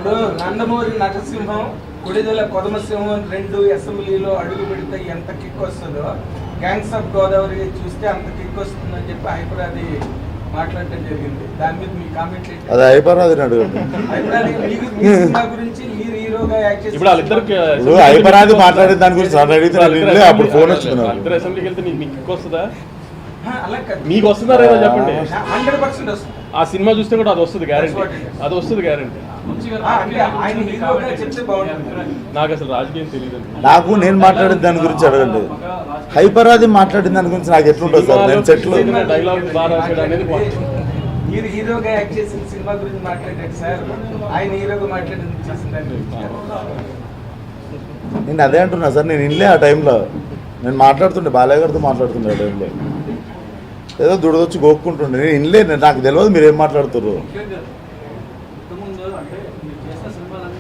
ఇప్పుడు నందమూరి నరసింహం కొడిదెల కొదమసింహం 2 అసెంబ్లీలో అడుగు పెడితే ఎంత కిక్ వస్తుందో గ్యాంగ్స్ ఆఫ్ గోదావరి చూస్తే అంత కిక్ వస్తుందని చెప్పి హైపరాది మాట్లాడటం జరిగింది. దాని మీద మీ కామెంట్ ఏంటి? అది హైపరాదిని అడగండి. హైపరాది మీ సినిమా గురించి మీరు హీరోగా యాక్ట్ చేసి ఇప్పుడు హైపరాది మాట్లాడే దాని గురించి నన్ను అడిగితే అప్పుడు ఫోన్ వచ్చింది. ఇద్దరు అసెంబ్లీకి వెళ్తే మీకు కిక్ వస్తుందా? అలా కాదు, మీకు వస్తున్నారా చెప్పండి. 100% వస్తుంది. ఆ సినిమా చూస్తే కూడా అది వస్తుంది గ్యారెంటీ, అది వస్తుంది గ్యారెంటీ. అంటే ఆయన హీరోగా చెప్తే బాగుంటుంది. నాకు అసలు రాజకీయం తెలియదు. నాకు నేను మాట్లాడిన దాని గురించి అడగండి. హైపరాది మాట్లాడిన దాని గురించి నాకు ఎట్లుంటుంది సార్? నేను చెట్లు డైలాగ్ బాగా రాసాడు అనేది మీరు హీరోగా యాక్ట్ చేసిన సినిమా గురించి మాట్లాడారు సార్, ఆయన హీరోగా మాట్లాడింది చేసిన దాని గురించి. నేను అదే అంటున్నా సార్. నేను ఇన్లే ఆ టైంలో నేను మాట్లాడుతుండే, బాలయ్య గారితో మాట్లాడుతుండే ఆ టైంలో. ఏదో దుడదొచ్చి గోక్కుంటుండే. నేను ఇన్లే, నాకు తెలియదు మీరు ఏం మాట్లాడుతున్నారు. ఇంతకుముందు అంటే మీరు చేసిన సినిమాలన్నీ